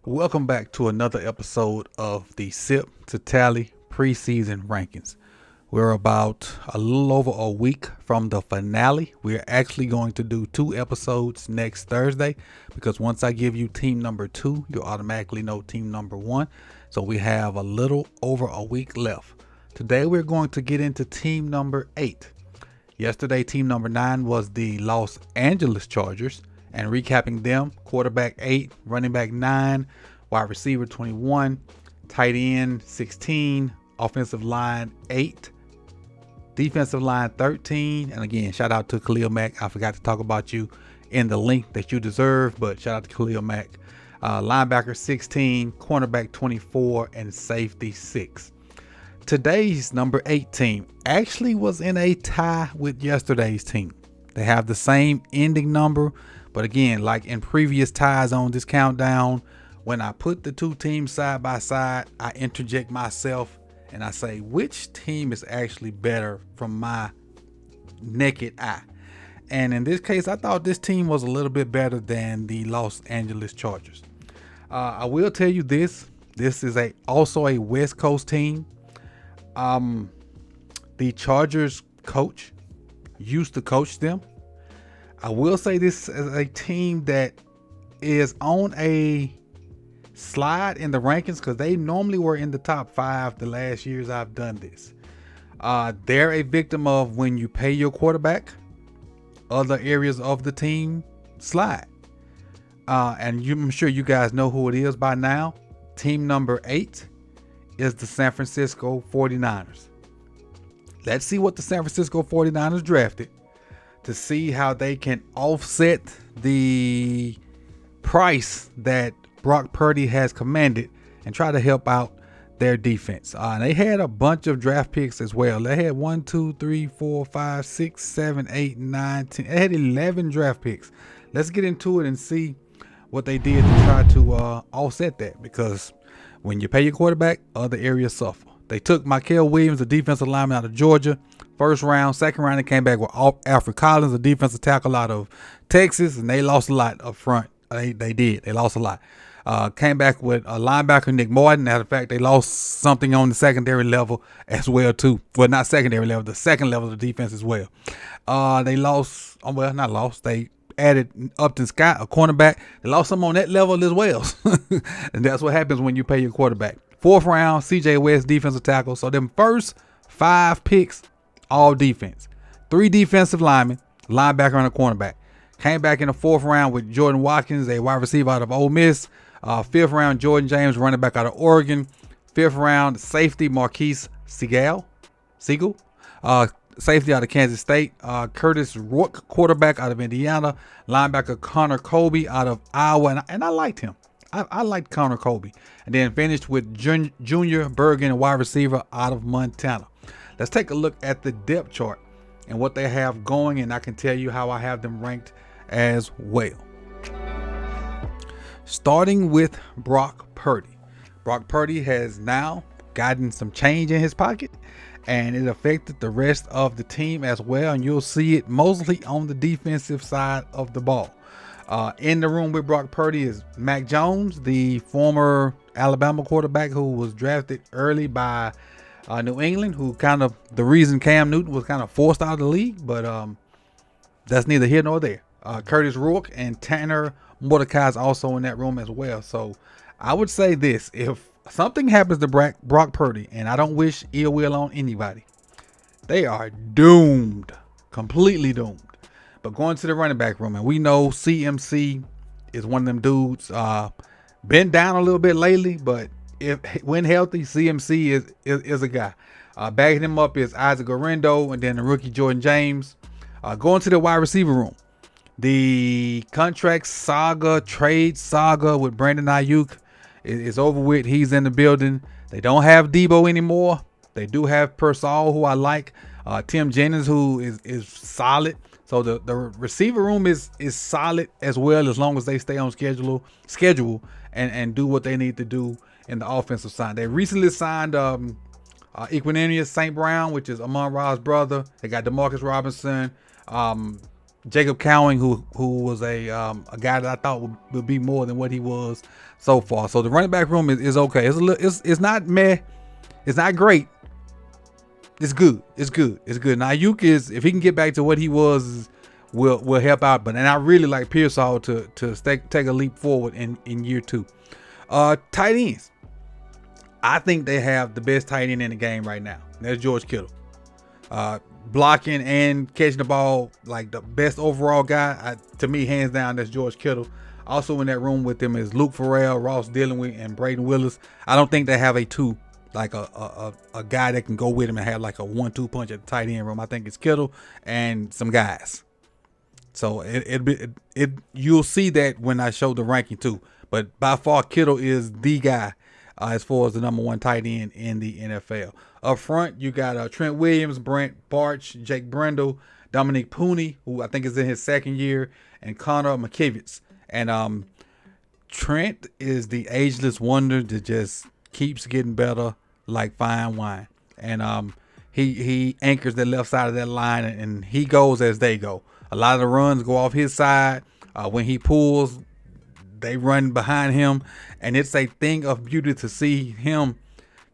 Welcome back to another episode of the Sip to Tally preseason rankings. We're about a little over a week from the finale. We're actually going to do 2 episodes next Thursday because once I give you team number 2, you'll automatically know team number 1. So we have a little over a week left. Today we're going to get into team number 8. Yesterday, team number 9 was the Los Angeles Chargers. And recapping them, quarterback 8, running back 9, wide receiver 21, tight end 16, offensive line 8, defensive line 13. And again, shout out to Khalil Mack. I forgot to talk about you in the link that you deserve, but shout out to Khalil Mack. Linebacker 16, cornerback 24, and safety 6. Today's number 8 team actually was in a tie with yesterday's team. They have the same ending number. But again, like in previous ties on this countdown, when I put the 2 teams side by side, I interject myself and I say, which team is actually better from my naked eye? And in this case, I thought this team was a little bit better than the Los Angeles Chargers. I will tell you this is also a West Coast team. The Chargers coach used to coach them. I will say this is a team that is on a slide in the rankings because they normally were in the top 5 the last years I've done this. They're a victim of when you pay your quarterback, other areas of the team slide. And I'm sure you guys know who it is by now. Team number 8 is the San Francisco 49ers. Let's see what the San Francisco 49ers drafted to see how they can offset the price that Brock Purdy has commanded and try to help out their defense. They had a bunch of draft picks as well. They had 1, 2, 3, 4, 5, 6, 7, 8, 9, 10. They had 11 draft picks. Let's get into it and see what they did to try to offset that, because when you pay your quarterback, other areas suffer. They took Michael Williams, a defensive lineman out of Georgia, first round. Second round, they came back with Alfred Collins, a defensive tackle out of Texas, and they lost a lot up front. They did. They lost a lot. Came back with a linebacker, Nick Morton. Matter of fact, they lost something on the secondary level as well, too. Well, not secondary level, the second level of the defense as well. They lost, not lost. They added Upton Scott, a cornerback. They lost some on that level as well. And that's what happens when you pay your quarterback. Fourth round, CJ West, defensive tackle. So them first 5 picks, all defense. 3 defensive linemen, linebacker and a cornerback. Came back in the 4th round with Jordan Watkins, a wide receiver out of Ole Miss. 5th round, Jordan James, running back out of Oregon. 5th round, safety Marquise Siegel. Safety out of Kansas State. Curtis Rourke, quarterback out of Indiana. Linebacker Connor Colby out of Iowa. And I liked him. I liked Connor Colby. And then finished with Junior Bergen, a wide receiver out of Montana. Let's take a look at the depth chart and what they have going, and I can tell you how I have them ranked as well. Starting with Brock Purdy. Brock Purdy has now gotten some change in his pocket, and it affected the rest of the team as well, and you'll see it mostly on the defensive side of the ball. In the room with Brock Purdy is Mac Jones, the former Alabama quarterback who was drafted early by New England, who kind of the reason Cam Newton was kind of forced out of the league, but that's neither here nor there. Curtis Rourke and Tanner Mordecai is also in that room as well. So I would say this: if something happens to Brock Purdy, and I don't wish ill will on anybody, they are doomed, completely doomed. But going to the running back room, and we know CMC is one of them dudes. Been down a little bit lately, but when healthy, CMC is a guy. Backing him up is Isaac Orlando, and then the rookie Jordan James. Going to the wide receiver room, the contract saga, trade saga with Brandon Ayuk is over with. He's in the building. They don't have Debo anymore. They do have Persall, who I like. Tim Jennings, who is solid. So So the receiver room is solid as well, as long as they stay on schedule and do what they need to do in the offensive side. They recently signed Equinemius St. Brown, which is Amon-Ra's brother. They got Demarcus Robinson, Jacob Cowing, who was a guy that I thought would be more than what he was so far. So the running back room is okay. It's not meh. It's not great. It's good. It's good. It's good. Now Ayuk is, if he can get back to what he was, will help out. But and I really like Pearsall to take a leap forward in year 2. Tight ends. I think they have the best tight end in the game right now. That's George Kittle. Blocking and catching the ball, like the best overall guy, to me, hands down, that's George Kittle. Also in that room with them is Luke Farrell, Ross Dillon, and Braden Willis. I don't think they have a 2, like a guy that can go with him and have like a 1-2 punch at the tight end room. I think it's Kittle and some guys. So you'll see that when I show the ranking too. But by far, Kittle is the guy as far as the number 1 tight end in the NFL. Up front, you got Trent Williams, Brent Barch, Jake Brendel, Dominique Pooney, who I think is in his 2nd year, and Connor McKivitz. And Trent is the ageless wonder that just keeps getting better like fine wine. And he anchors the left side of that line, and he goes as they go. A lot of the runs go off his side. When he pulls, they run behind him, and it's a thing of beauty to see him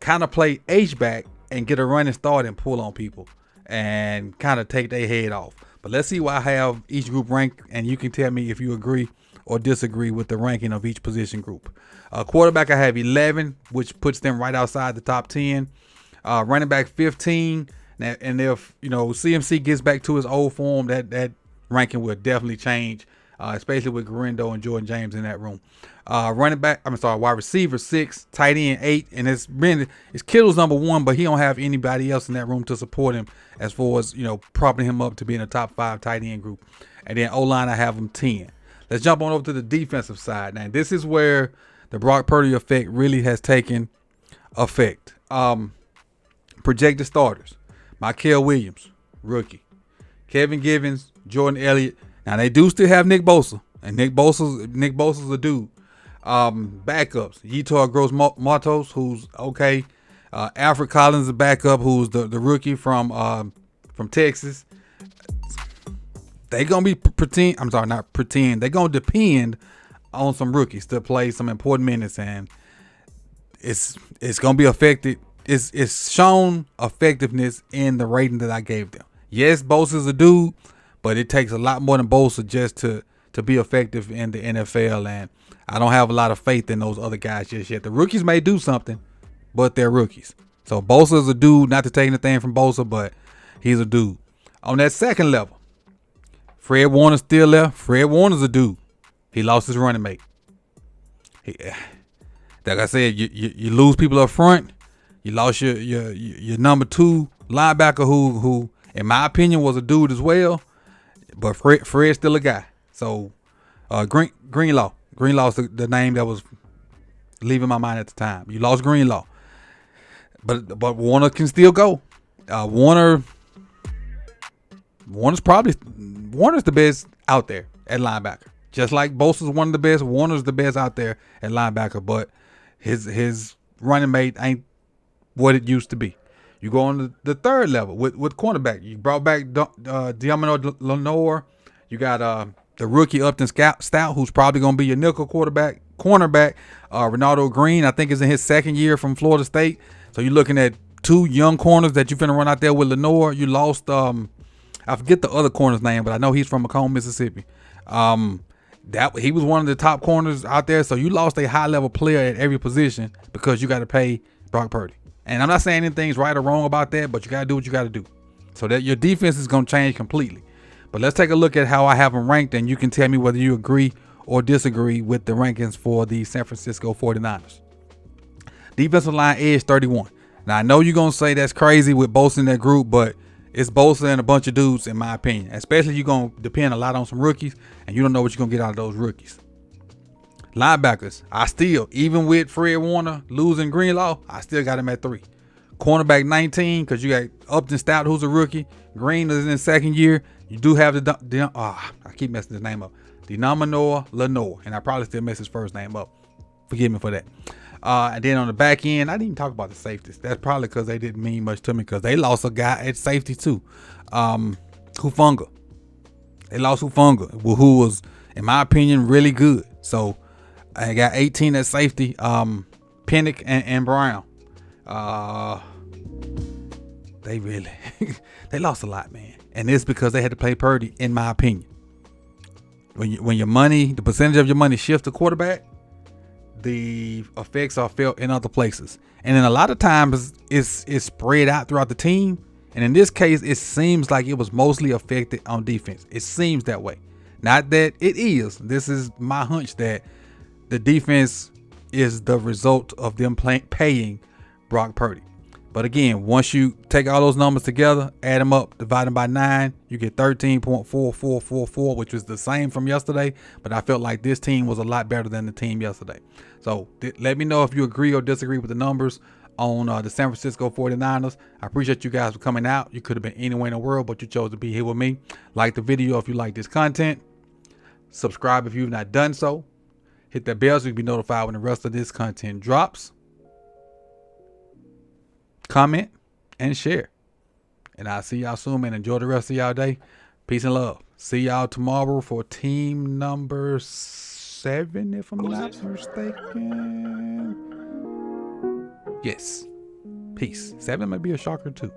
kind of play H-back and get a running start and pull on people and kind of take their head off. But let's see why I have each group ranked, and you can tell me if you agree or disagree with the ranking of each position group. Quarterback, I have 11, which puts them right outside the top 10. Running back 15, and if CMC gets back to his old form, that ranking will definitely change. Especially with Garendo and Jordan James in that room. Wide receiver 6, tight end 8, and it's Kittle's number 1, but he don't have anybody else in that room to support him as far as propping him up to be in the top 5 tight end group. And then O-line, I have him 10. Let's jump on over to the defensive side. Now this is where the Brock Purdy effect really has taken effect. Projected starters: Mykel Williams, rookie; Kevin Givens, Jordan Elliott. Now they do still have Nick Bosa, and Nick Bosa's a dude. Backups: Yetur Gross-Matos, who's okay. Alfred Collins, the backup, who's the rookie from Texas. They gonna be They're gonna depend on some rookies to play some important minutes, and it's gonna be affected. It's shown effectiveness in the rating that I gave them. Yes, Bosa's a dude, but it takes a lot more than Bosa just to be effective in the NFL, and I don't have a lot of faith in those other guys just yet. The rookies may do something, but they're rookies. So Bosa's a dude, not to take anything from Bosa, but he's a dude. On that second level, Fred Warner's still there. Fred Warner's a dude. He lost his running mate. Like I said, you lose people up front. You lost your number 2 linebacker who in my opinion was a dude as well. But Fred's still a guy. So Greenlaw's the name that was leaving my mind at the time. You lost Greenlaw. But Warner can still go. Warner's the best out there at linebacker. Just like Bosa's one of the best, Warner's the best out there at linebacker, but his running mate ain't what it used to be. You go on the third level with cornerback. You brought back Diamond Lenore. You got the rookie Upton Stout, who's probably going to be your nickel cornerback. Ronaldo Green, I think, is in his 2nd year from Florida State. So you're looking at 2 young corners that you're finna run out there with Lenore. You lost, I forget the other corner's name, but I know he's from Macomb, Mississippi. He was one of the top corners out there. So you lost a high-level player at every position because you got to pay Brock Purdy. And I'm not saying anything's right or wrong about that, but you got to do what you got to do. So that your defense is going to change completely. But let's take a look at how I have them ranked, and you can tell me whether you agree or disagree with the rankings for the San Francisco 49ers. Defensive line edge 31. Now, I know you're going to say that's crazy with Bosa in that group, but it's Bosa and a bunch of dudes, in my opinion. Especially you're going to depend a lot on some rookies, and you don't know what you're going to get out of those rookies. Linebackers, even with Fred Warner losing Greenlaw, I still got him at 3. Cornerback 19, because you got Upton Stout, who's a rookie. Green is in his 2nd year. You do have I keep messing his name up. Denominator Lenore, and I probably still mess his first name up. Forgive me for that. And then on the back end, I didn't even talk about the safeties. That's probably because they didn't mean much to me because they lost a guy at safety too. Hufunga. They lost Hufunga, who was, in my opinion, really good. So I got 18 at safety. Pennick and Brown. They really they lost a lot, man. And it's because they had to play Purdy, in my opinion. When your money, the percentage of your money shifts to quarterback, the effects are felt in other places. And then a lot of times it's spread out throughout the team. And in this case, it seems like it was mostly affected on defense. It seems that way. Not that it is. This is my hunch that the defense is the result of them paying Brock Purdy. But again, once you take all those numbers together, add them up, divide them by 9, you get 13.4444, which was the same from yesterday. But I felt like this team was a lot better than the team yesterday. So let me know if you agree or disagree with the numbers on the San Francisco 49ers. I appreciate you guys for coming out. You could have been anywhere in the world, but you chose to be here with me. Like the video if you like this content. Subscribe if you've not done so. Hit that bell so you can be notified when the rest of this content drops. Comment and share. And I'll see y'all soon, man. Enjoy the rest of y'all day. Peace and love. See y'all tomorrow for team number 7, if I'm not mistaken. Yes. Peace. 7 might be a shocker too.